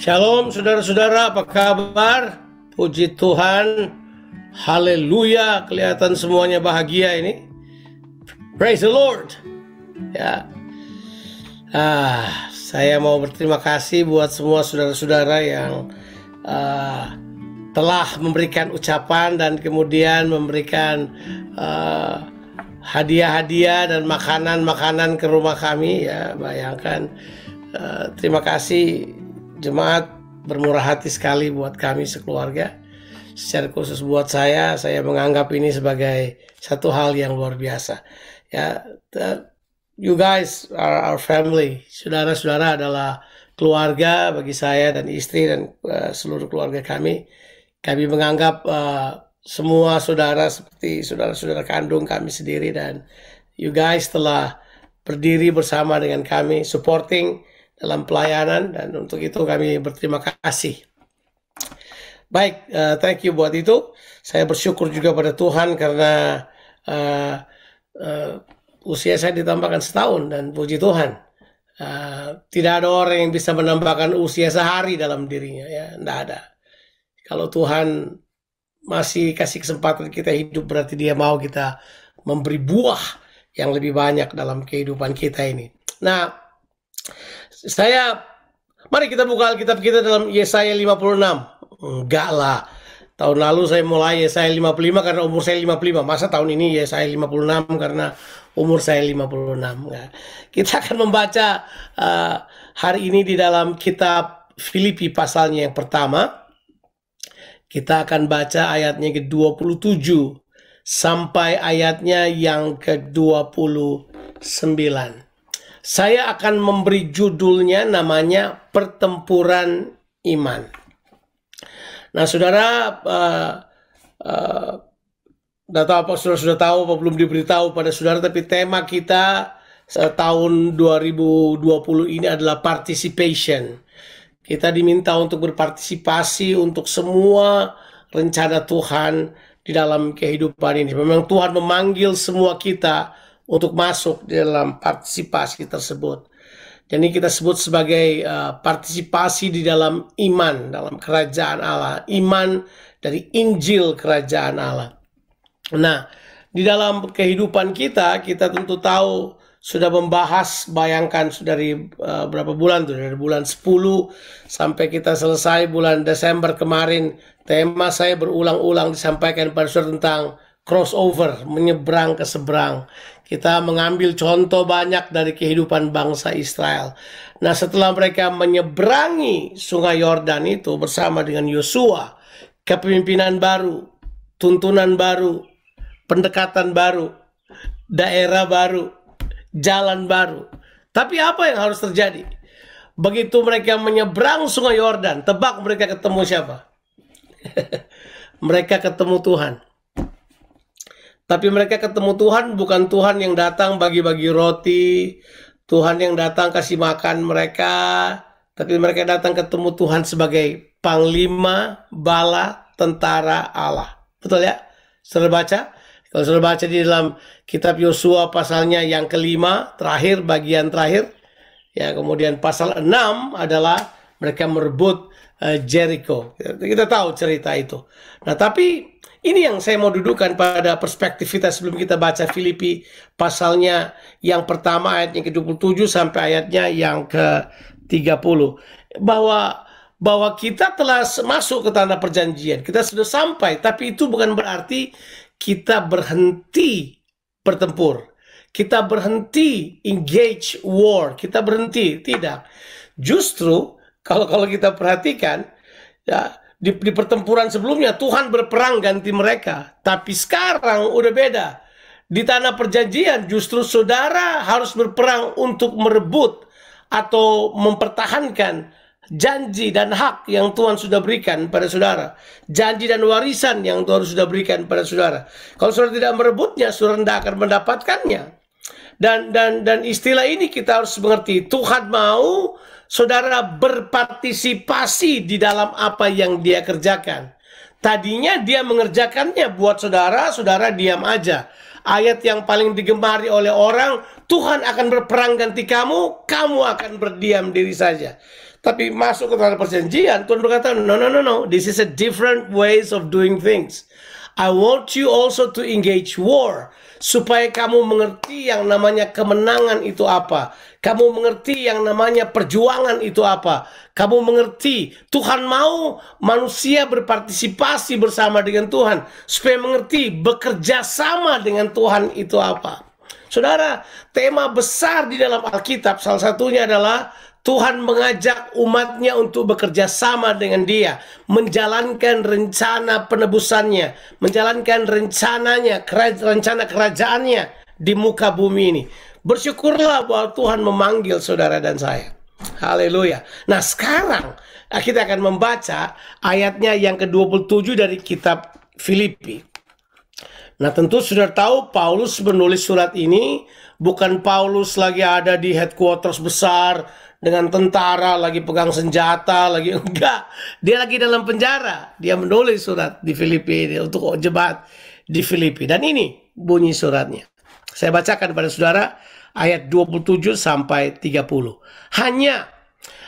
Shalom saudara-saudara, apa kabar? Puji Tuhan, haleluya, kelihatan semuanya bahagia ini. Praise the Lord. Ya, saya mau berterima kasih buat semua saudara-saudara yang telah memberikan ucapan dan kemudian memberikan hadiah-hadiah dan makanan-makanan ke rumah kami. Ya, bayangkan. Terima kasih. Jemaat bermurah hati sekali buat kami sekeluarga. Secara khusus buat saya menganggap ini sebagai satu hal yang luar biasa. Ya, you guys are our family. Saudara-saudara adalah keluarga bagi saya dan istri dan seluruh keluarga kami. Kami menganggap semua saudara seperti saudara-saudara kandung kami sendiri, dan you guys telah berdiri bersama dengan kami, supporting dalam pelayanan, dan untuk itu kami berterima kasih. Baik, thank you buat itu. Saya bersyukur juga pada Tuhan karena usia saya ditambahkan setahun, dan puji Tuhan, tidak ada orang yang bisa menambahkan usia sehari dalam dirinya, ya, tidak ada. Kalau Tuhan masih kasih kesempatan kita hidup, berarti Dia mau kita memberi buah yang lebih banyak dalam kehidupan kita ini. Nah, mari kita buka Alkitab kita dalam Yesaya 56. Enggak lah. Tahun lalu saya mulai Yesaya 55 karena umur saya 55. Masa tahun ini Yesaya 56 karena umur saya 56. Nah, kita akan membaca hari ini di dalam kitab Filipi pasalnya yang pertama. Kita akan baca ayatnya ke-27 sampai ayatnya yang ke-29. Saya akan memberi judulnya, namanya Pertempuran Iman. Nah, saudara, tidak tahu apa saudara sudah tahu apa belum diberitahu pada saudara, tapi tema kita tahun 2020 ini adalah participation. Kita diminta untuk berpartisipasi untuk semua rencana Tuhan di dalam kehidupan ini. Memang Tuhan memanggil semua kita untuk masuk di dalam partisipasi tersebut. Jadi kita sebut sebagai partisipasi di dalam iman, dalam kerajaan Allah. Iman dari Injil kerajaan Allah. Nah, di dalam kehidupan kita tentu tahu, sudah membahas, bayangkan dari berapa bulan tuh, dari bulan 10 sampai kita selesai bulan Desember kemarin. Tema saya berulang-ulang disampaikan pada saudara tentang crossover, menyeberang ke seberang. Kita mengambil contoh banyak dari kehidupan bangsa Israel. Nah, setelah mereka menyeberangi sungai Yordan itu bersama dengan Yosua, kepemimpinan baru, tuntunan baru, pendekatan baru, daerah baru, jalan baru. Tapi apa yang harus terjadi? Begitu mereka menyeberang sungai Yordan, tebak mereka ketemu siapa? Mereka ketemu Tuhan. Tapi mereka ketemu Tuhan bukan Tuhan yang datang bagi-bagi roti, Tuhan yang datang kasih makan mereka, tapi mereka datang ketemu Tuhan sebagai panglima bala tentara Allah. Betul ya? Saudara baca? Kalau saudara baca di dalam kitab Yosua pasalnya yang kelima, terakhir, bagian terakhir, ya, kemudian pasal 6 adalah mereka merebut Jericho. Kita tahu cerita itu. Nah, tapi ini yang saya mau dudukkan pada perspektif kita sebelum kita baca Filipi pasalnya yang pertama ayatnya ke-27 sampai ayatnya yang ke-30. Bahwa kita telah masuk ke tanah perjanjian. Kita sudah sampai, tapi itu bukan berarti kita berhenti bertempur. Kita berhenti engage war. Kita berhenti. Tidak. Justru kalau kita perhatikan, ya, di pertempuran sebelumnya Tuhan berperang ganti mereka. Tapi sekarang udah beda. Di tanah perjanjian justru saudara harus berperang untuk merebut atau mempertahankan janji dan hak yang Tuhan sudah berikan pada saudara. Janji dan warisan yang Tuhan sudah berikan pada saudara. Kalau saudara tidak merebutnya, saudara tidak akan mendapatkannya. Dan istilah ini kita harus mengerti. Tuhan mau saudara berpartisipasi di dalam apa yang Dia kerjakan. Tadinya Dia mengerjakannya buat saudara, saudara diam aja. Ayat yang paling digemari oleh orang, Tuhan akan berperang ganti kamu, kamu akan berdiam diri saja. Tapi masuk ke tanah perjanjian, Tuhan berkata, no, no, no, no. This is a different ways of doing things. I want you also to engage war. Supaya kamu mengerti yang namanya kemenangan itu apa. Kamu mengerti yang namanya perjuangan itu apa. Kamu mengerti Tuhan mau manusia berpartisipasi bersama dengan Tuhan. Supaya mengerti bekerja sama dengan Tuhan itu apa. Saudara, tema besar di dalam Alkitab salah satunya adalah Tuhan mengajak umatnya untuk bekerja sama dengan dia, menjalankan rencana penebusannya, menjalankan rencananya, rencana kerajaannya di muka bumi ini. Bersyukurlah bahwa Tuhan memanggil saudara dan saya. Haleluya. Nah, sekarang kita akan membaca ayatnya yang ke-27 dari kitab Filipi. Nah, tentu sudah tahu Paulus menulis surat ini, bukan Paulus lagi ada di headquarters besar dengan tentara, lagi pegang senjata, lagi enggak. Dia lagi dalam penjara. Dia menulis surat di Filipi ini untuk jemaat di Filipi. Dan ini bunyi suratnya. Saya bacakan pada saudara ayat 27 sampai 30. Hanya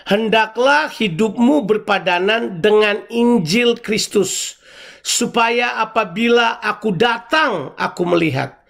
hendaklah hidupmu berpadanan dengan Injil Kristus, supaya apabila aku datang, aku melihat.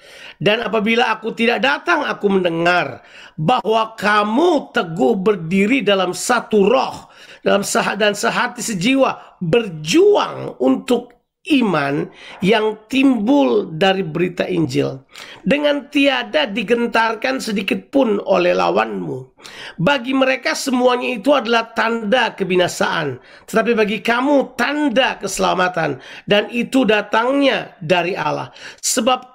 Dan apabila aku tidak datang, aku mendengar bahwa kamu teguh berdiri dalam satu roh, dan sehati sejiwa, berjuang untuk iman yang timbul dari berita Injil, dengan tiada digentarkan sedikit pun oleh lawanmu. Bagi mereka semuanya itu adalah tanda kebinasaan, tetapi bagi kamu tanda keselamatan, dan itu datangnya dari Allah. Sebab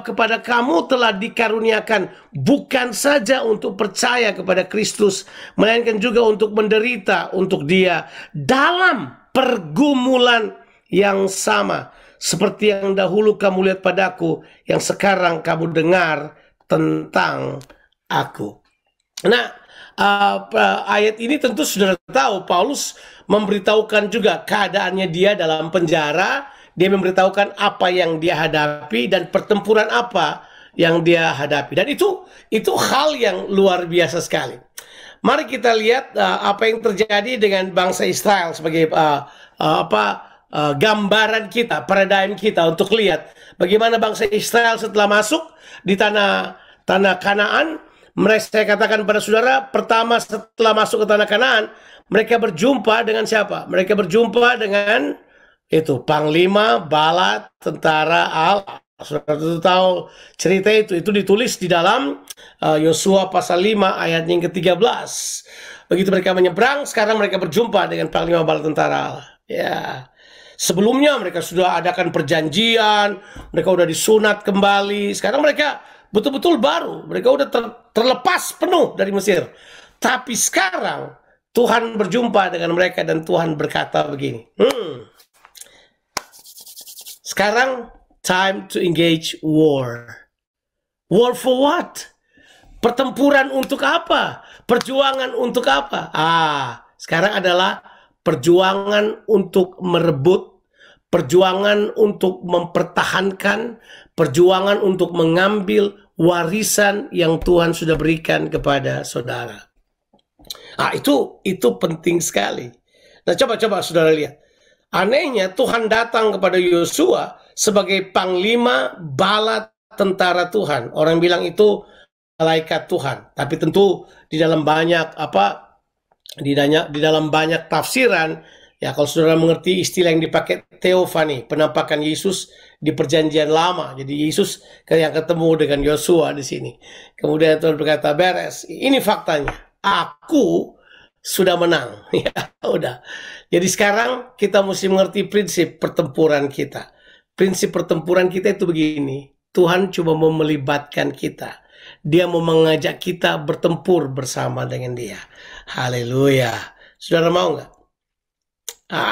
kepada kamu telah dikaruniakan bukan saja untuk percaya kepada Kristus, melainkan juga untuk menderita untuk Dia dalam pergumulan yang sama seperti yang dahulu kamu lihat padaku, yang sekarang kamu dengar tentang aku. Nah, ayat ini tentu sudah tahu Paulus memberitahukan juga keadaannya dia dalam penjara. Dia memberitahukan apa yang dia hadapi dan pertempuran apa yang dia hadapi. Dan itu hal yang luar biasa sekali. Mari kita lihat apa yang terjadi dengan bangsa Israel sebagai gambaran kita, paradigm kita untuk lihat bagaimana bangsa Israel setelah masuk di tanah Kanaan. Saya katakan pada saudara, pertama setelah masuk ke tanah Kanaan, mereka berjumpa dengan siapa? Mereka berjumpa dengan itu panglima bala tentara Allah. Saudara tentu tahu cerita itu ditulis di dalam Yosua pasal 5 ayat yang ke-13. Begitu mereka menyeberang, sekarang mereka berjumpa dengan panglima bala tentara Allah. Ya. Sebelumnya mereka sudah adakan perjanjian, mereka sudah disunat kembali. Sekarang mereka betul-betul baru, mereka sudah terlepas penuh dari Mesir. Tapi sekarang Tuhan berjumpa dengan mereka dan Tuhan berkata begini. Sekarang time to engage war. War for what? Pertempuran untuk apa? Perjuangan untuk apa? Sekarang adalah perjuangan untuk merebut, perjuangan untuk mempertahankan, perjuangan untuk mengambil warisan yang Tuhan sudah berikan kepada saudara. Itu penting sekali. Nah, coba saudara lihat. Anehnya Tuhan datang kepada Yosua sebagai panglima bala tentara Tuhan. Orang bilang itu malaikat Tuhan. Tapi tentu di dalam banyak di dalam banyak tafsiran, ya kalau saudara mengerti istilah yang dipakai teofani, penampakan Yesus di perjanjian lama. Jadi Yesus yang ketemu dengan Yosua di sini. Kemudian Tuhan berkata, beres. Ini faktanya. Aku sudah menang. Ya, udah. Jadi sekarang kita mesti mengerti prinsip pertempuran kita. Prinsip pertempuran kita itu begini. Tuhan cuma mau melibatkan kita. Dia mau mengajak kita bertempur bersama dengan Dia. Haleluya. Saudara mau nggak?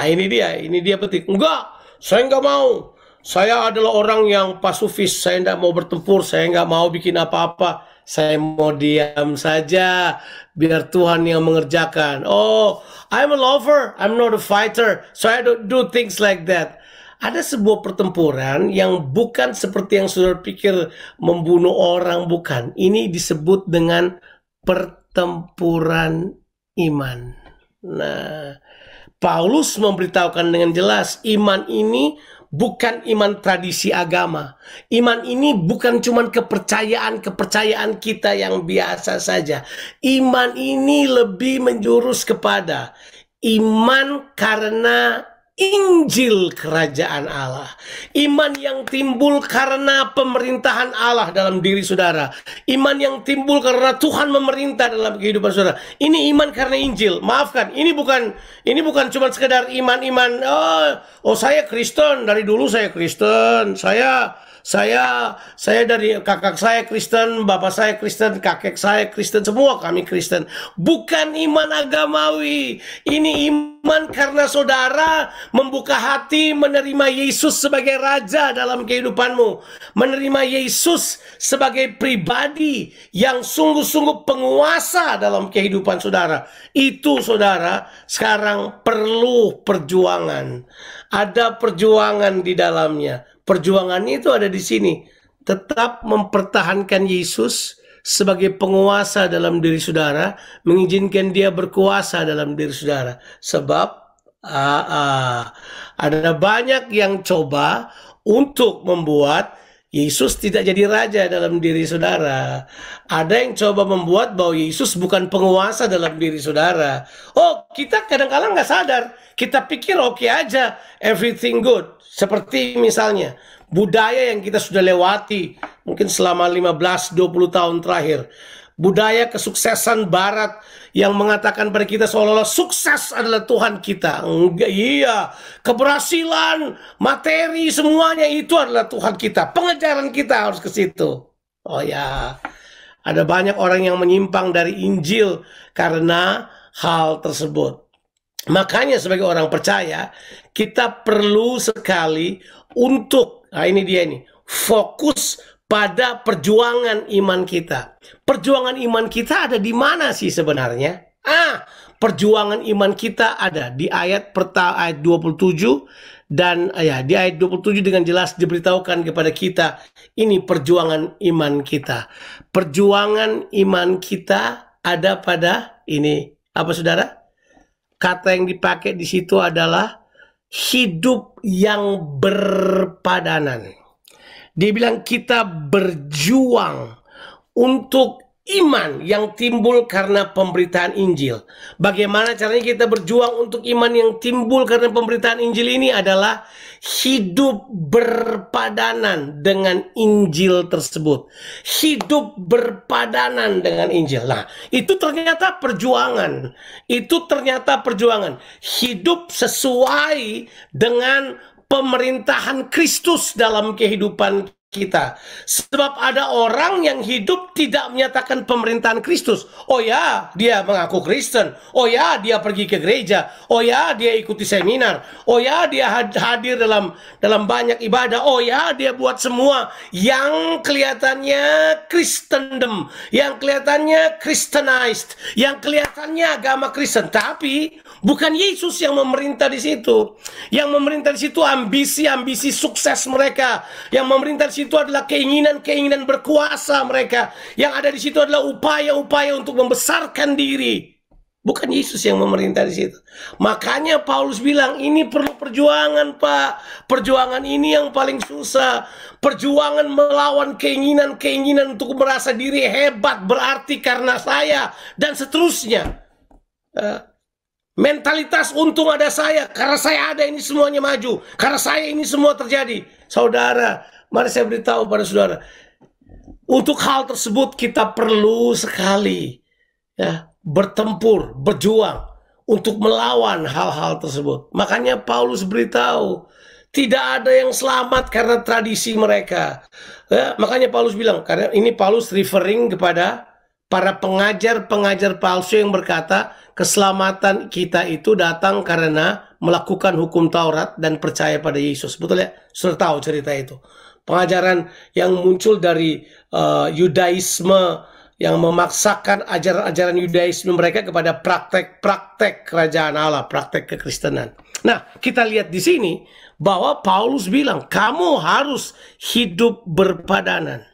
Ini dia penting. Enggak, saya nggak mau. Saya adalah orang yang pasifis. Saya nggak mau bertempur. Saya nggak mau bikin apa-apa. Saya mau diam saja. Biar Tuhan yang mengerjakan. Oh, I'm a lover. I'm not a fighter. So I don't do things like that. Ada sebuah pertempuran yang bukan seperti yang saudara pikir membunuh orang, bukan. Ini disebut dengan pertempuran iman. Nah, Paulus memberitahukan dengan jelas, iman ini bukan iman tradisi agama. Iman ini bukan cuma kepercayaan kita yang biasa saja. Iman ini lebih menjurus kepada iman karena Injil kerajaan Allah. Iman yang timbul karena pemerintahan Allah dalam diri saudara. Iman yang timbul karena Tuhan memerintah dalam kehidupan saudara. Ini iman karena Injil. Maafkan, ini bukan cuma sekedar iman-iman. Oh, saya Kristen, dari dulu saya Kristen. Saya dari kakak saya Kristen, bapak saya Kristen, kakek saya Kristen, semua kami Kristen. Bukan iman agamawi. Ini iman karena saudara membuka hati menerima Yesus sebagai Raja dalam kehidupanmu. Menerima Yesus sebagai pribadi yang sungguh-sungguh penguasa dalam kehidupan saudara. Itu saudara sekarang perlu perjuangan. Ada perjuangan di dalamnya. Perjuangannya itu ada di sini. Tetap mempertahankan Yesus sebagai penguasa dalam diri saudara, mengizinkan dia berkuasa dalam diri saudara. Sebab ada banyak yang coba untuk membuat Yesus tidak jadi raja dalam diri saudara. Ada yang coba membuat bahwa Yesus bukan penguasa dalam diri saudara. Oh, kita kadang-kadang nggak sadar. Kita pikir oke aja, everything good. Seperti misalnya budaya yang kita sudah lewati mungkin selama 15-20 tahun terakhir. Budaya kesuksesan barat yang mengatakan pada kita seolah-olah sukses adalah Tuhan kita. Enggak, iya. Keberhasilan, materi, semuanya itu adalah Tuhan kita. Pengejaran kita harus ke situ. Oh ya, ada banyak orang yang menyimpang dari Injil karena hal tersebut. Makanya sebagai orang percaya, kita perlu sekali untuk, nah ini dia nih, fokus pada perjuangan iman kita. Perjuangan iman kita ada di mana sih sebenarnya? Perjuangan iman kita ada di ayat 27 dan di ayat 27 dengan jelas diberitahukan kepada kita ini perjuangan iman kita. Perjuangan iman kita ada pada ini apa saudara? Kata yang dipakai di situ adalah hidup yang berpadanan. Dia bilang kita berjuang untuk iman yang timbul karena pemberitaan Injil. Bagaimana caranya kita berjuang untuk iman yang timbul karena pemberitaan Injil ini adalah hidup berpadanan dengan Injil tersebut. Hidup berpadanan dengan Injil. Nah, itu ternyata perjuangan. Itu ternyata perjuangan. Hidup sesuai dengan pemerintahan Kristus dalam kehidupan kita. Sebab ada orang yang hidup tidak menyatakan pemerintahan Kristus. Oh ya, dia mengaku Kristen. Oh ya, dia pergi ke gereja. Oh ya, dia ikuti seminar. Oh ya, dia hadir dalam banyak ibadah. Oh ya, dia buat semua yang kelihatannya Kristendom, yang kelihatannya Christianized, yang kelihatannya agama Kristen. Tapi bukan Yesus yang memerintah di situ. Yang memerintah di situ ambisi-ambisi sukses mereka. Yang memerintah di situ adalah keinginan-keinginan berkuasa mereka. Yang ada di situ adalah upaya-upaya untuk membesarkan diri. Bukan Yesus yang memerintah di situ. Makanya Paulus bilang ini perlu perjuangan, Pak. Perjuangan ini yang paling susah. Perjuangan melawan keinginan-keinginan untuk merasa diri hebat, berarti karena saya, dan seterusnya. Mentalitas untung ada saya, karena saya ada ini semuanya maju, karena saya ini semua terjadi. Saudara, mari saya beritahu pada saudara, untuk hal tersebut kita perlu sekali bertempur, berjuang untuk melawan hal-hal tersebut. Makanya Paulus beritahu, tidak ada yang selamat karena tradisi mereka. Makanya Paulus bilang, karena ini Paulus referring kepada para pengajar-pengajar palsu yang berkata, keselamatan kita itu datang karena melakukan hukum Taurat dan percaya pada Yesus. Betul ya? Sudah tahu cerita itu. Pengajaran yang muncul dari Yudaisme yang memaksakan ajaran-ajaran Yudaisme mereka kepada praktek-praktek kerajaan Allah, praktek kekristenan. Nah, kita lihat di sini bahwa Paulus bilang, kamu harus hidup berpadanan.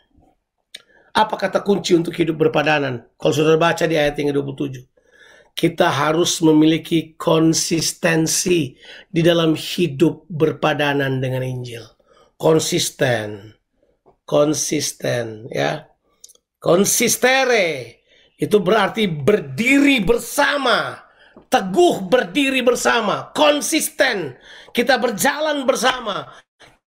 Apa kata kunci untuk hidup berpadanan? Kalau saudara baca di ayat yang ke-27. kita harus memiliki konsistensi di dalam hidup berpadanan dengan Injil. Konsisten, ya. Konsistere itu berarti berdiri bersama, teguh berdiri bersama, konsisten. Kita berjalan bersama,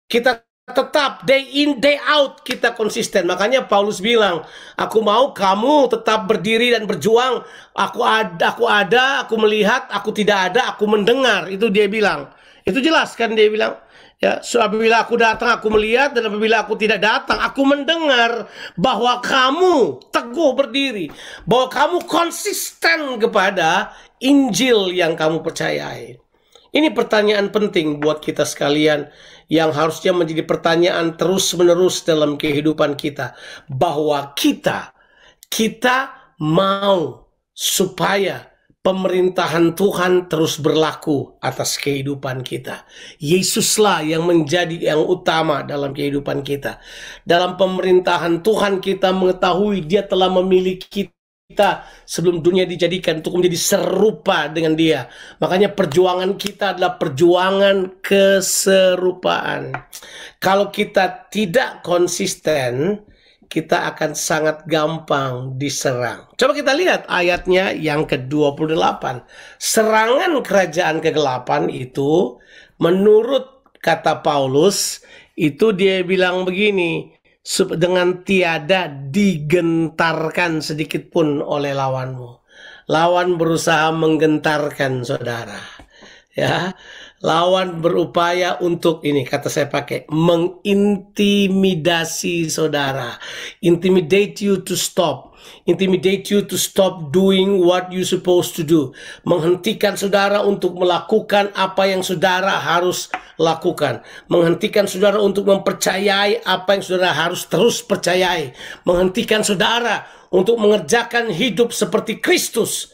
kita tetap day in day out kita konsisten. Makanya Paulus bilang, aku mau kamu tetap berdiri dan berjuang. Aku ada, aku melihat, aku tidak ada, aku mendengar. Itu dia bilang. Itu jelas kan dia bilang. Ya, so, apabila aku datang, aku melihat, dan apabila aku tidak datang, aku mendengar bahwa kamu teguh berdiri, bahwa kamu konsisten kepada Injil yang kamu percayai. Ini pertanyaan penting buat kita sekalian yang harusnya menjadi pertanyaan terus-menerus dalam kehidupan kita. Bahwa kita mau supaya pemerintahan Tuhan terus berlaku atas kehidupan kita. Yesuslah yang menjadi yang utama dalam kehidupan kita. Dalam pemerintahan Tuhan kita mengetahui Dia telah memilih kita sebelum dunia dijadikan untuk menjadi serupa dengan Dia. Makanya perjuangan kita adalah perjuangan keserupaan. Kalau kita tidak konsisten, kita akan sangat gampang diserang. Coba kita lihat ayatnya yang ke-28. Serangan kerajaan kegelapan itu, menurut kata Paulus, itu dia bilang begini, dengan tiada digentarkan sedikit pun oleh lawanmu. Lawan berusaha menggentarkan saudara. Ya, lawan berupaya untuk ini, kata saya pakai, mengintimidasi saudara. Intimidate you to stop. Intimidate you to stop doing what you supposed to do. Menghentikan saudara untuk melakukan apa yang saudara harus lakukan. Menghentikan saudara untuk mempercayai apa yang saudara harus terus percayai. Menghentikan saudara untuk mengerjakan hidup seperti Kristus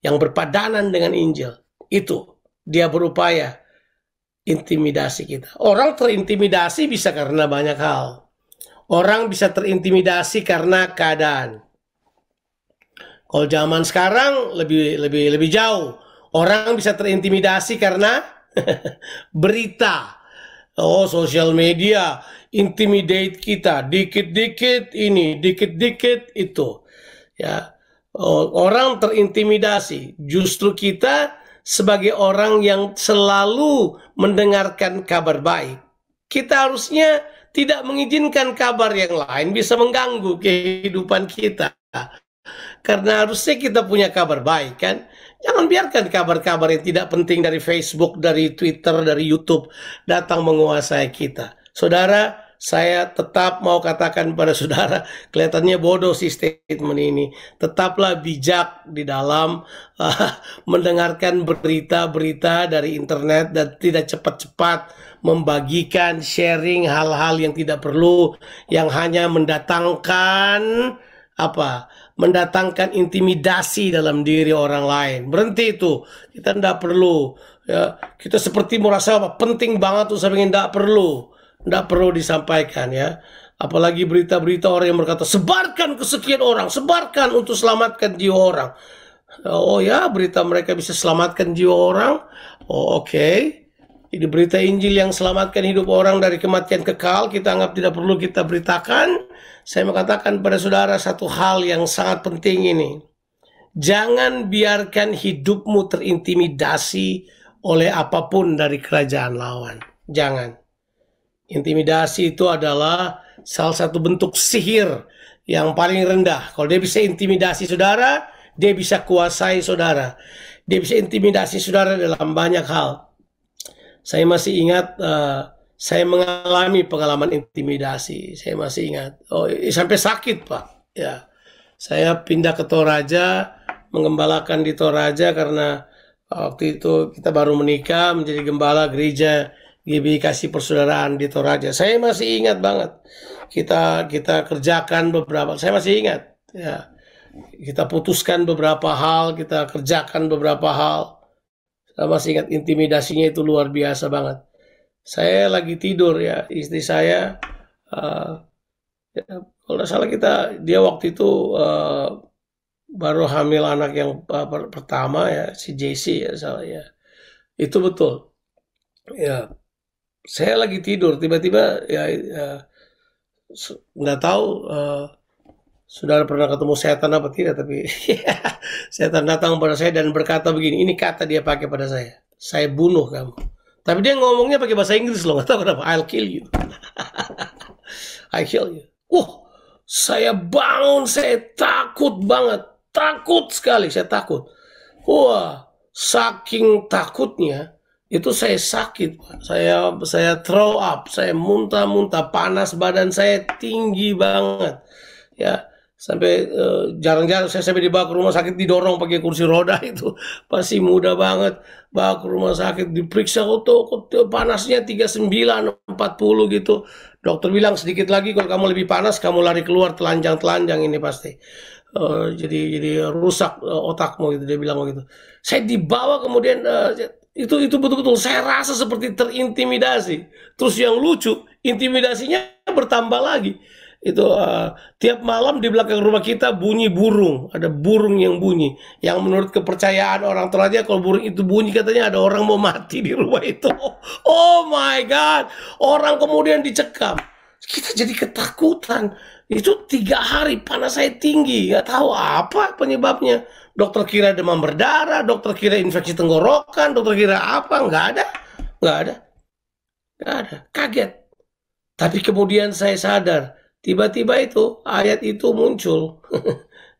yang berpadanan dengan Injil. Itu dia berupaya intimidasi kita. Orang terintimidasi bisa karena banyak hal. Orang bisa terintimidasi karena keadaan. Kalau zaman sekarang lebih jauh. Orang bisa terintimidasi karena berita. Oh, sosial media intimidate kita, dikit-dikit ini, dikit-dikit itu. Ya. Orang terintimidasi. Justru kita sebagai orang yang selalu mendengarkan kabar baik, kita harusnya tidak mengizinkan kabar yang lain bisa mengganggu kehidupan kita. Karena harusnya kita punya kabar baik, kan? Jangan biarkan kabar-kabar yang tidak penting dari Facebook, dari Twitter, dari YouTube datang menguasai kita. Saudara, saya tetap mau katakan pada saudara, kelihatannya bodoh sih statement ini. Tetaplah bijak di dalam mendengarkan berita-berita dari internet dan tidak cepat-cepat membagikan, sharing hal-hal yang tidak perlu, yang hanya mendatangkan mendatangkan intimidasi dalam diri orang lain. Berhenti itu. Kita tidak perlu. Ya, kita seperti merasa penting banget tuh, saya ingin tidak perlu. Tidak perlu disampaikan, ya. Apalagi berita-berita orang yang berkata, sebarkan kesekian orang, sebarkan untuk selamatkan jiwa orang. Oh ya, berita mereka bisa selamatkan jiwa orang. Oh, oke. Jadi berita Injil yang selamatkan hidup orang dari kematian kekal, kita anggap tidak perlu kita beritakan. Saya mengatakan pada saudara satu hal yang sangat penting ini. Jangan biarkan hidupmu terintimidasi oleh apapun dari kerajaan lawan. Jangan. Intimidasi itu adalah salah satu bentuk sihir yang paling rendah. Kalau dia bisa intimidasi saudara, dia bisa kuasai saudara. Dia bisa intimidasi saudara dalam banyak hal. Saya masih ingat, saya mengalami pengalaman intimidasi. Saya masih ingat. Oh, sampai sakit, Pak. Ya, saya pindah ke Toraja, mengembalakan di Toraja karena waktu itu kita baru menikah, menjadi gembala gereja GBI Kasih Persaudaraan di Toraja. Saya masih ingat banget. Kita kerjakan beberapa, saya masih ingat. Ya, kita putuskan beberapa hal, kita kerjakan beberapa hal. Saya masih ingat intimidasinya itu luar biasa banget. Saya lagi tidur, ya, istri saya, ya, kalau tidak salah dia waktu itu baru hamil anak yang pertama ya, si JC ya salah ya. Itu betul. Ya, saya lagi tidur tiba-tiba ya, nggak tahu saudara pernah ketemu setan apa tidak, tapi setan datang pada saya dan berkata begini, ini kata dia pakai pada saya bunuh kamu. Tapi dia ngomongnya pakai bahasa Inggris loh, nggak tahu kenapa. I'll kill you. I kill you. Saya bangun, saya takut banget. Takut sekali, saya takut. Wah, saking takutnya, itu saya sakit. Saya throw up, saya muntah-muntah, panas badan saya tinggi banget. Ya, sampai jarang-jarang saya sampai dibawa ke rumah sakit, didorong pakai kursi roda itu. Pasti muda banget. Bawa ke rumah sakit, diperiksa, panasnya 39, 40 gitu. Dokter bilang sedikit lagi kalau kamu lebih panas, kamu lari keluar telanjang-telanjang ini pasti. Jadi rusak otakmu gitu, dia bilang begitu. Saya dibawa kemudian itu betul-betul saya rasa seperti terintimidasi. Terus yang lucu, intimidasinya bertambah lagi. Itu tiap malam di belakang rumah kita bunyi burung, ada burung yang bunyi. Yang menurut kepercayaan orang Toraja, kalau burung itu bunyi katanya ada orang mau mati di rumah itu. Oh my God, orang kemudian dicekam. Kita jadi ketakutan. Itu 3 hari panas saya tinggi, nggak tahu apa penyebabnya. Dokter kira demam berdarah, dokter kira infeksi tenggorokan, dokter kira apa, nggak ada, kaget. Tapi kemudian saya sadar, tiba-tiba itu ayat itu muncul.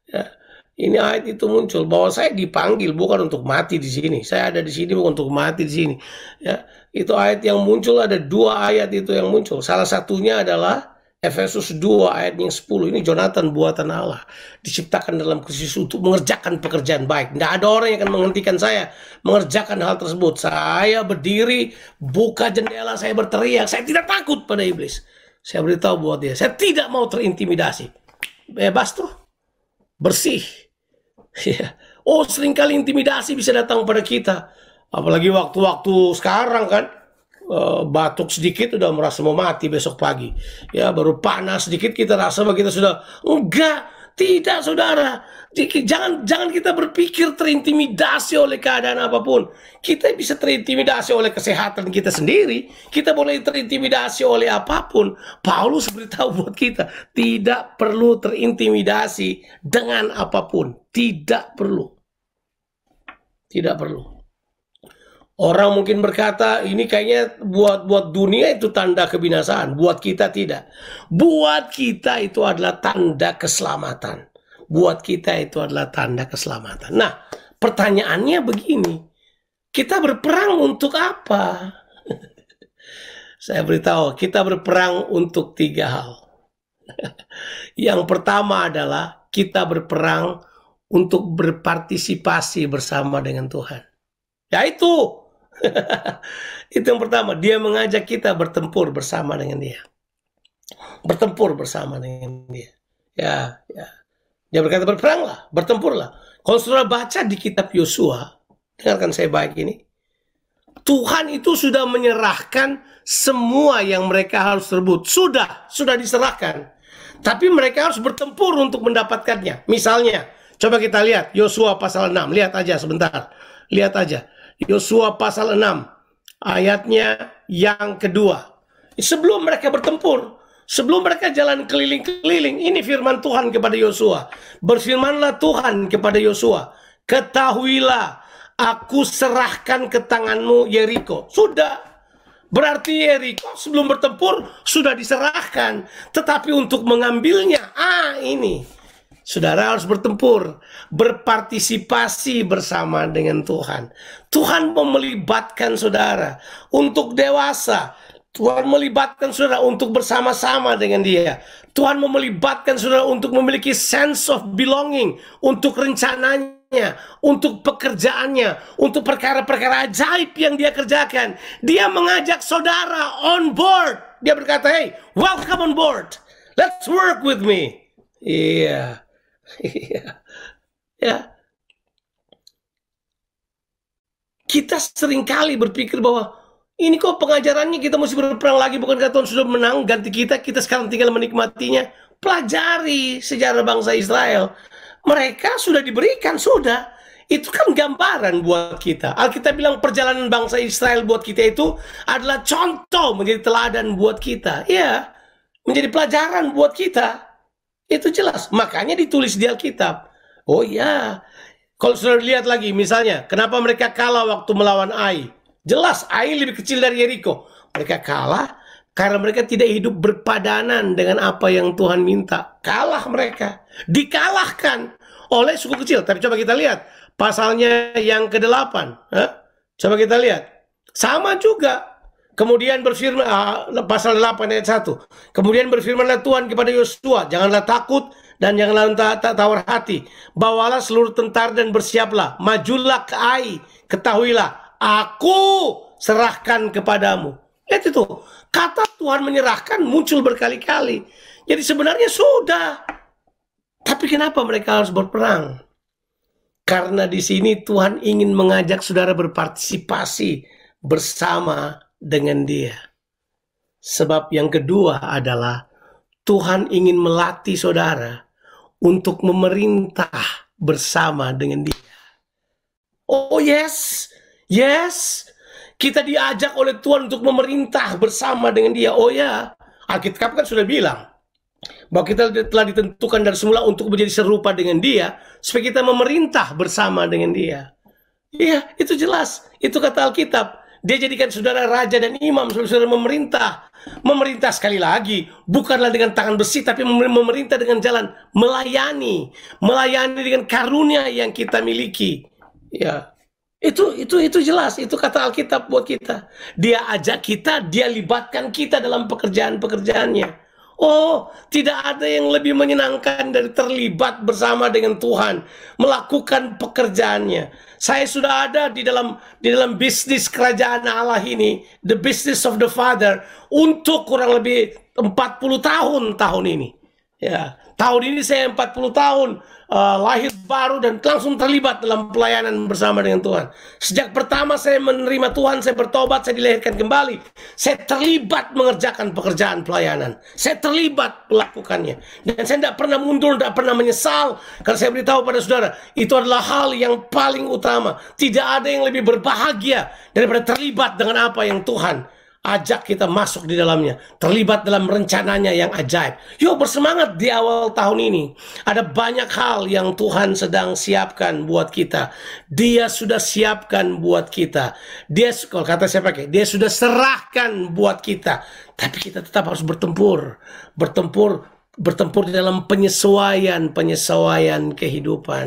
Ya, ini ayat itu muncul bahwa saya dipanggil bukan untuk mati di sini. Saya ada di sini bukan untuk mati di sini. Ya, itu ayat yang muncul, ada 2 ayat itu yang muncul. Salah satunya adalah Efesus 2 ayat yang 10. Ini Jonathan buatan Allah, diciptakan dalam Kristus untuk mengerjakan pekerjaan baik. Tidak ada orang yang akan menghentikan saya mengerjakan hal tersebut. Saya berdiri, buka jendela, saya berteriak, saya tidak takut pada iblis. Saya beritahu buat dia, saya tidak mau terintimidasi. Bebas tuh, bersih. Seringkali intimidasi bisa datang pada kita. Apalagi waktu-waktu sekarang kan, batuk sedikit udah merasa mau mati besok pagi. Ya, baru panas sedikit kita rasa bahwa kita sudah. Enggak, tidak saudara. Jangan kita berpikir terintimidasi oleh keadaan apapun. Kita bisa terintimidasi oleh kesehatan kita sendiri. Kita boleh terintimidasi oleh apapun. Paulus beritahu buat kita, tidak perlu terintimidasi dengan apapun. Tidak perlu. Tidak perlu. Orang mungkin berkata, ini kayaknya buat dunia itu tanda kebinasaan. Buat kita tidak. Buat kita itu adalah tanda keselamatan. Buat kita itu adalah tanda keselamatan. Nah, pertanyaannya begini. Kita berperang untuk apa? Saya beritahu, kita berperang untuk 3 hal. Yang pertama adalah kita berperang untuk berpartisipasi bersama dengan Tuhan. Yaitu itu yang pertama, dia mengajak kita bertempur bersama dengan dia. Bertempur bersama dengan dia. Ya. Dia berkata berperanglah, bertempurlah. Kalau saudara baca di kitab Yosua, dengarkan saya baik ini. Tuhan itu sudah menyerahkan semua yang mereka harus rebut. Sudah diserahkan. Tapi mereka harus bertempur untuk mendapatkannya. Misalnya, coba kita lihat Yosua pasal 6. Lihat aja sebentar. Lihat aja. Yosua pasal 6 ayatnya yang kedua. Sebelum mereka bertempur, sebelum mereka jalan keliling-keliling, ini firman Tuhan kepada Yosua. Berfirmanlah Tuhan kepada Yosua, ketahuilah, aku serahkan ke tanganmu Yeriko. Sudah. Berarti Yeriko sebelum bertempur sudah diserahkan. Tetapi untuk mengambilnya, ini saudara harus bertempur, berpartisipasi bersama dengan Tuhan. Tuhan mau melibatkan saudara untuk dewasa. Tuhan melibatkan saudara untuk bersama-sama dengan dia. Tuhan mau melibatkan saudara untuk memiliki sense of belonging, untuk rencananya, untuk pekerjaannya, untuk perkara-perkara ajaib yang dia kerjakan. Dia mengajak saudara on board. Dia berkata, hey, welcome on board. Let's work with me. Iya. Ya. Kita seringkali berpikir bahwa ini kok pengajarannya kita mesti berperang lagi, bukankah Tuhan sudah menang ganti kita sekarang tinggal menikmatinya. Pelajari sejarah bangsa Israel. Mereka sudah diberikan, sudah. Itu kan gambaran buat kita. Alkitab bilang perjalanan bangsa Israel buat kita itu adalah contoh, menjadi teladan buat kita. Ya, menjadi pelajaran buat kita. Itu jelas. Makanya ditulis di Alkitab. Oh ya, kalau sudah lihat lagi, misalnya, kenapa mereka kalah waktu melawan Ai? Jelas, Ai lebih kecil dari Yeriko. Mereka kalah karena mereka tidak hidup berpadanan dengan apa yang Tuhan minta. Kalah mereka. Dikalahkan oleh suku kecil. Tapi coba kita lihat pasalnya yang ke-8. Coba kita lihat. Sama juga. Kemudian berfirman, pasal 8 ayat 1. Kemudian berfirmanlah Tuhan kepada Yosua, janganlah takut dan janganlah tawar hati. Bawalah seluruh tentara dan bersiaplah. Majulah ke Ai. Ketahuilah, aku serahkan kepadamu. Lihat itu. Kata Tuhan menyerahkan muncul berkali-kali. Jadi sebenarnya sudah. Tapi kenapa mereka harus berperang? Karena di sini Tuhan ingin mengajak saudara berpartisipasi bersama dengan Dia. Sebab yang kedua adalah Tuhan ingin melatih saudara untuk memerintah bersama dengan Dia. Oh yes, yes. Kita diajak oleh Tuhan untuk memerintah bersama dengan Dia. Oh ya, Alkitab kan sudah bilang bahwa kita telah ditentukan dari semula untuk menjadi serupa dengan Dia, supaya kita memerintah bersama dengan Dia. Iya, itu jelas. Itu kata Alkitab. Dia jadikan saudara raja dan imam, saudara memerintah. Memerintah sekali lagi, bukanlah dengan tangan besi, tapi memerintah dengan jalan melayani. Melayani dengan karunia yang kita miliki. Ya, itu jelas. Itu kata Alkitab buat kita. Dia ajak kita, dia libatkan kita dalam pekerjaan-pekerjaannya. Oh, tidak ada yang lebih menyenangkan dari terlibat bersama dengan Tuhan, melakukan pekerjaannya. Saya sudah ada di dalam bisnis kerajaan Allah ini, the business of the Father, untuk kurang lebih 40 tahun ini. Ya, tahun ini saya 40 tahun lahir baru dan langsung terlibat dalam pelayanan bersama dengan Tuhan. Sejak pertama saya menerima Tuhan, saya bertobat, saya dilahirkan kembali. Saya terlibat mengerjakan pekerjaan pelayanan. Saya terlibat melakukannya. Dan saya tidak pernah mundur, tidak pernah menyesal. Karena saya beritahu pada saudara, itu adalah hal yang paling utama. Tidak ada yang lebih berbahagia daripada terlibat dengan apa yang Tuhan ajak kita masuk di dalamnya, terlibat dalam rencananya yang ajaib. Yuk bersemangat di awal tahun ini. Ada banyak hal yang Tuhan sedang siapkan buat kita. Dia sudah siapkan buat kita. Dia, kalau kata saya pakai, dia sudah serahkan buat kita. Tapi kita tetap harus bertempur di dalam penyesuaian kehidupan.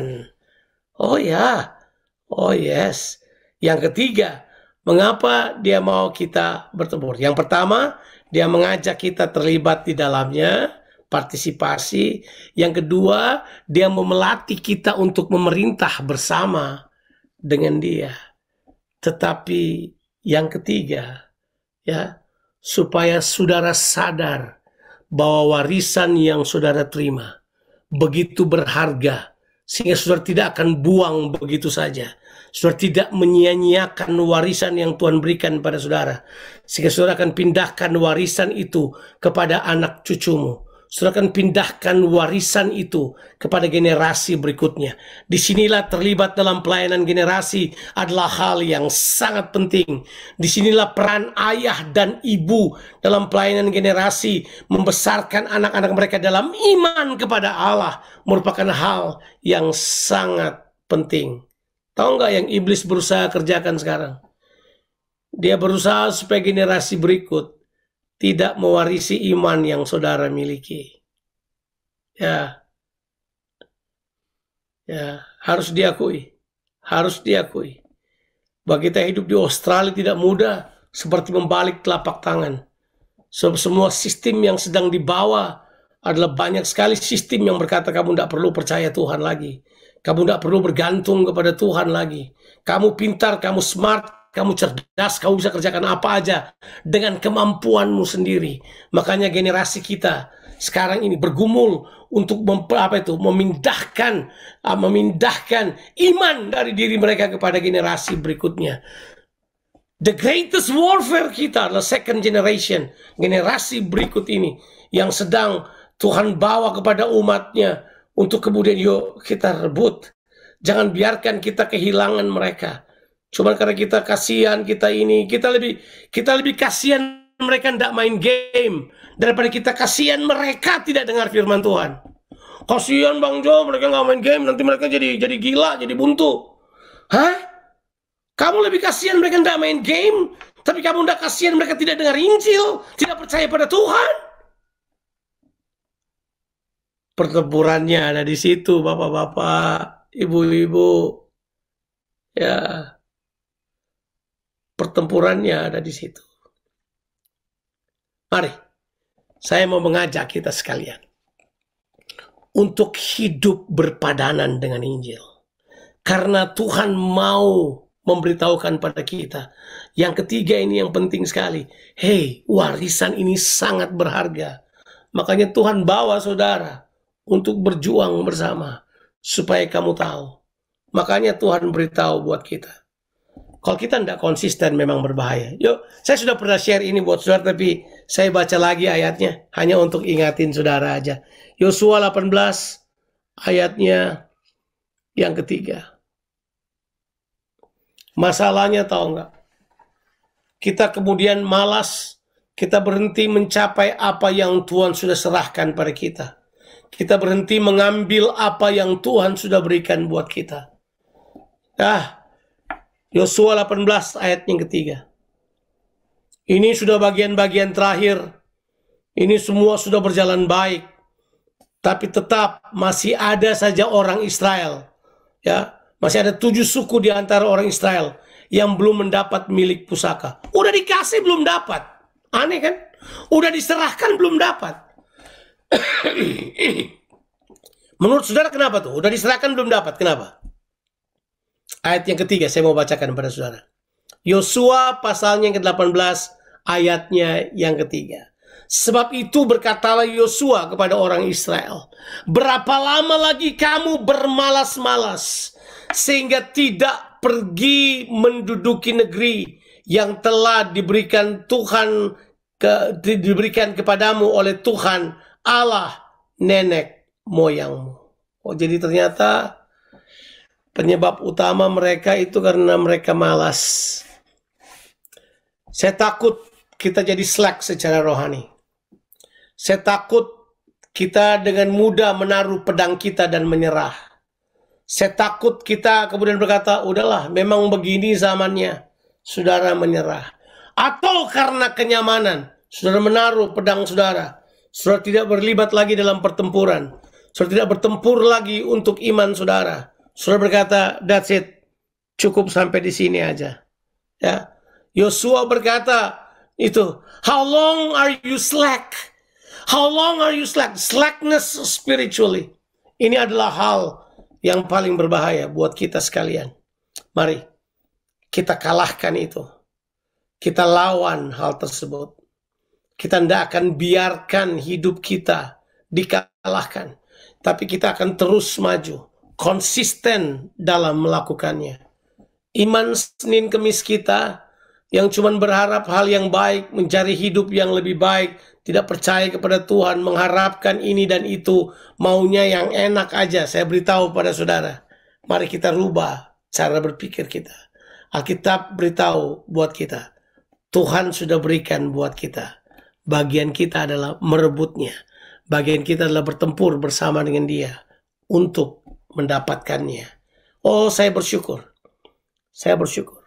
Oh ya, oh yes. Yang ketiga, mengapa dia mau kita bertempur? Yang pertama, dia mengajak kita terlibat di dalamnya, partisipasi. Yang kedua, dia memelatih kita untuk memerintah bersama dengan Dia. Tetapi yang ketiga, ya, supaya saudara sadar bahwa warisan yang saudara terima begitu berharga, sehingga saudara tidak akan buang begitu saja. Saudara tidak menyia-nyiakan warisan yang Tuhan berikan pada saudara. Sehingga saudara akan pindahkan warisan itu kepada anak cucumu. Saudara akan pindahkan warisan itu kepada generasi berikutnya. Disinilah terlibat dalam pelayanan generasi adalah hal yang sangat penting. Disinilah peran ayah dan ibu dalam pelayanan generasi, membesarkan anak-anak mereka dalam iman kepada Allah, merupakan hal yang sangat penting. Tahu nggak yang iblis berusaha kerjakan sekarang? Dia berusaha supaya generasi berikut tidak mewarisi iman yang saudara miliki. Ya, harus diakui. Harus diakui. Bahwa kita hidup di Australia tidak mudah, seperti membalik telapak tangan. Semua sistem yang sedang dibawa adalah banyak sekali sistem yang berkata kamu tidak perlu percaya Tuhan lagi. Kamu tidak perlu bergantung kepada Tuhan lagi. Kamu pintar, kamu smart, kamu cerdas, kamu bisa kerjakan apa aja dengan kemampuanmu sendiri. Makanya generasi kita sekarang ini bergumul untuk memindahkan iman dari diri mereka kepada generasi berikutnya. The greatest warfare kita adalah second generation, generasi berikut ini yang sedang Tuhan bawa kepada umatnya untuk kemudian yuk kita rebut. Jangan biarkan kita kehilangan mereka. Cuma karena kita kasihan, kita lebih kasihan mereka tidak main game daripada kita kasihan mereka tidak dengar firman Tuhan. Kasihan Bang Jo, mereka nggak main game, nanti mereka jadi gila, jadi buntu. Hah? Kamu lebih kasihan mereka tidak main game, tapi kamu tidak kasihan mereka tidak dengar Injil, tidak percaya pada Tuhan. Pertempurannya ada di situ, bapak-bapak, ibu-ibu. Ya. Pertempurannya ada di situ. Mari, saya mau mengajak kita sekalian untuk hidup berpadanan dengan Injil. Karena Tuhan mau memberitahukan pada kita. Yang ketiga ini yang penting sekali. Hei, warisan ini sangat berharga. Makanya Tuhan bawa saudara untuk berjuang bersama. Supaya kamu tahu. Makanya Tuhan beritahu buat kita. Kalau kita tidak konsisten memang berbahaya. Yuk, saya sudah pernah share ini buat saudara, tapi saya baca lagi ayatnya. Hanya untuk ingatin saudara aja. Yosua 18 ayatnya yang ketiga. Masalahnya tahu nggak? Kita kemudian malas, kita berhenti mencapai apa yang Tuhan sudah serahkan pada kita. Kita berhenti mengambil apa yang Tuhan sudah berikan buat kita. Yosua 18 ayat yang ketiga. Ini sudah bagian-bagian terakhir. Ini semua sudah berjalan baik. Tapi tetap masih ada saja orang Israel. Ya, masih ada 7 suku di antara orang Israel yang belum mendapat milik pusaka. Udah dikasih belum dapat. Aneh kan? Udah diserahkan belum dapat. Menurut saudara kenapa tuh? Udah diserahkan belum dapat. Kenapa? Ayat yang ketiga saya mau bacakan pada saudara. Yosua pasalnya yang ke-18 ayatnya yang ketiga. Sebab itu berkatalah Yosua kepada orang Israel, berapa lama lagi kamu bermalas-malas sehingga tidak pergi menduduki negeri yang telah diberikan Tuhan diberikan kepadamu oleh Tuhan Allah nenek moyangmu. Oh, jadi ternyata penyebab utama mereka itu karena mereka malas. Saya takut kita jadi slack secara rohani. Saya takut kita dengan mudah menaruh pedang kita dan menyerah. Saya takut kita kemudian berkata, udahlah memang begini zamannya. Saudara menyerah. Atau karena kenyamanan, saudara menaruh pedang saudara. Saudara tidak berlibat lagi dalam pertempuran. Saudara tidak bertempur lagi untuk iman saudara. Saudara berkata, that's it. Cukup sampai di sini aja. Ya. Yosua berkata, itu, how long are you slack? How long are you slack? Slackness spiritually. Ini adalah hal yang paling berbahaya buat kita sekalian. Mari, kita kalahkan itu. Kita lawan hal tersebut. Kita tidak akan biarkan hidup kita dikalahkan. Tapi kita akan terus maju. Konsisten dalam melakukannya. Iman Senin Kemis kita yang cuma berharap hal yang baik, mencari hidup yang lebih baik, tidak percaya kepada Tuhan, mengharapkan ini dan itu, maunya yang enak aja. Saya beritahu pada saudara, mari kita rubah cara berpikir kita. Alkitab beritahu buat kita, Tuhan sudah berikan buat kita. Bagian kita adalah merebutnya. Bagian kita adalah bertempur bersama dengan Dia untuk mendapatkannya. Oh, saya bersyukur. Saya bersyukur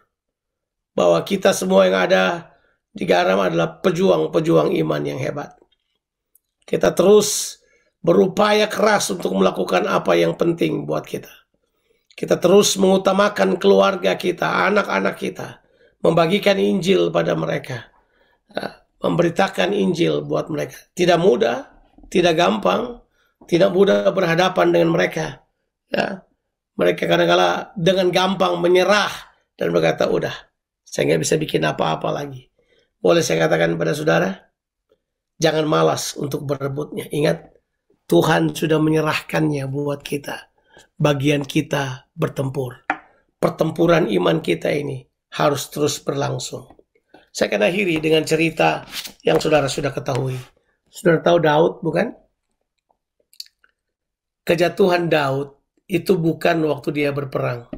bahwa kita semua yang ada di Garam adalah pejuang-pejuang iman yang hebat. Kita terus berupaya keras untuk melakukan apa yang penting buat kita. Kita terus mengutamakan keluarga kita, anak-anak kita, membagikan Injil pada mereka, memberitakan Injil buat mereka. Tidak mudah, tidak gampang, tidak mudah berhadapan dengan mereka. Ya. Mereka kadang-kala dengan gampang menyerah dan berkata, udah, saya nggak bisa bikin apa-apa lagi. Boleh saya katakan pada saudara, jangan malas untuk berebutnya. Ingat, Tuhan sudah menyerahkannya buat kita. Bagian kita bertempur. Pertempuran iman kita ini harus terus berlangsung. Saya akan akhiri dengan cerita yang saudara sudah ketahui. Saudara tahu Daud, bukan? kejatuhan Daud itu bukan waktu dia berperang.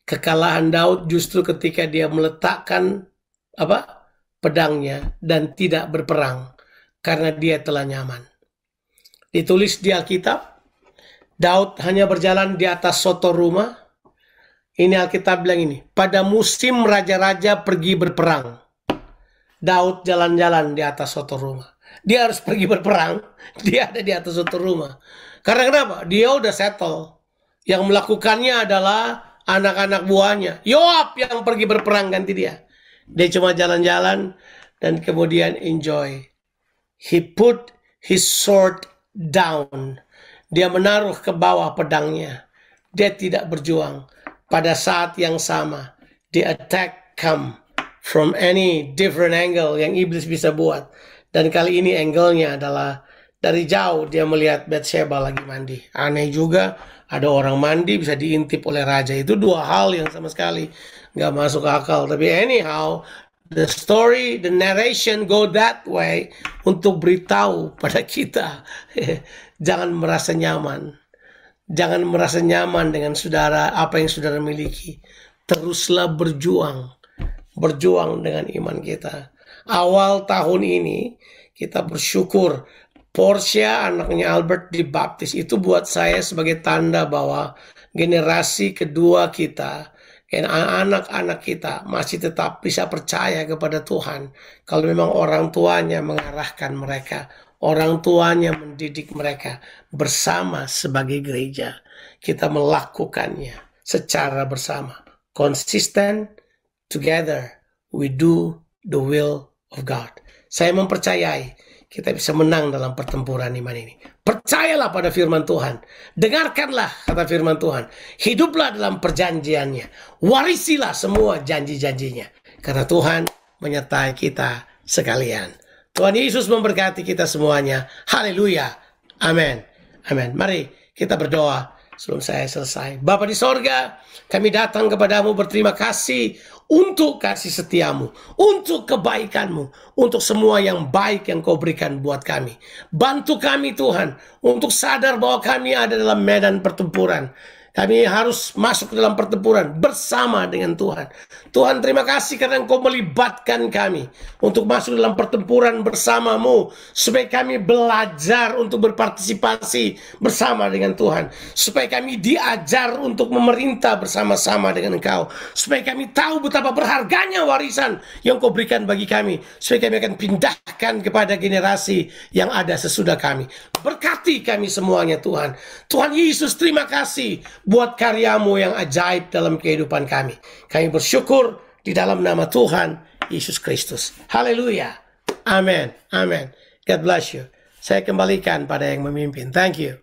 Kekalahan Daud justru ketika dia meletakkan pedangnya dan tidak berperang karena dia telah nyaman. Ditulis di Alkitab, Daud hanya berjalan di atas soto rumah. Ini Alkitab bilang ini, pada musim raja-raja pergi berperang, Daud jalan-jalan di atas soto rumah. Dia harus pergi berperang, dia ada di atas soto rumah. Karena kenapa? Dia udah settle. Yang melakukannya adalah anak-anak buahnya. Yoab yang pergi berperang ganti dia. Dia cuma jalan-jalan dan kemudian enjoy. He put his sword down. Dia menaruh ke bawah pedangnya. Dia tidak berjuang. Pada saat yang sama, the attack come from any different angle yang iblis bisa buat. Dan kali ini angle-nya adalah dari jauh dia melihat Bathsheba lagi mandi. Aneh juga, ada orang mandi bisa diintip oleh raja. Itu dua hal yang sama sekali nggak masuk akal. Tapi anyhow, the story, the narration go that way untuk beritahu pada kita. Jangan merasa nyaman. Jangan merasa nyaman dengan saudara, apa yang saudara miliki. Teruslah berjuang. Berjuang dengan iman kita. Awal tahun ini, kita bersyukur. Portia, anaknya Albert, dibaptis. Itu buat saya sebagai tanda bahwa generasi kedua kita, anak-anak kita masih tetap bisa percaya kepada Tuhan. Kalau memang orang tuanya mengarahkan mereka. Orang tuanya mendidik mereka bersama sebagai gereja. Kita melakukannya secara bersama. Konsisten, together, we do the will of God. Saya mempercayai kita bisa menang dalam pertempuran iman ini. Percayalah pada firman Tuhan. Dengarkanlah kata firman Tuhan. Hiduplah dalam perjanjiannya. Warisilah semua janji-janjinya. Karena Tuhan menyertai kita sekalian. Tuhan Yesus memberkati kita semuanya. Haleluya. Amin. Amin. Mari kita berdoa sebelum saya selesai. Bapa di sorga, kami datang kepadamu berterima kasih untuk kasih setiamu, untuk kebaikanmu, untuk semua yang baik yang kau berikan buat kami. Bantu kami Tuhan, untuk sadar bahwa kami ada dalam medan pertempuran. Kami harus masuk ke dalam pertempuran bersama dengan Tuhan. Tuhan, terima kasih karena Engkau melibatkan kami untuk masuk dalam pertempuran bersamamu. Supaya kami belajar untuk berpartisipasi bersama dengan Tuhan. Supaya kami diajar untuk memerintah bersama-sama dengan Engkau. Supaya kami tahu betapa berharganya warisan yang Kau berikan bagi kami. Supaya kami akan pindahkan kepada generasi yang ada sesudah kami. Berkati kami semuanya Tuhan. Tuhan Yesus, terima kasih buat karyamu yang ajaib dalam kehidupan kami. Kami bersyukur di dalam nama Tuhan Yesus Kristus. Haleluya. Amin. Amin. God bless you. Saya kembalikan pada yang memimpin. Thank you.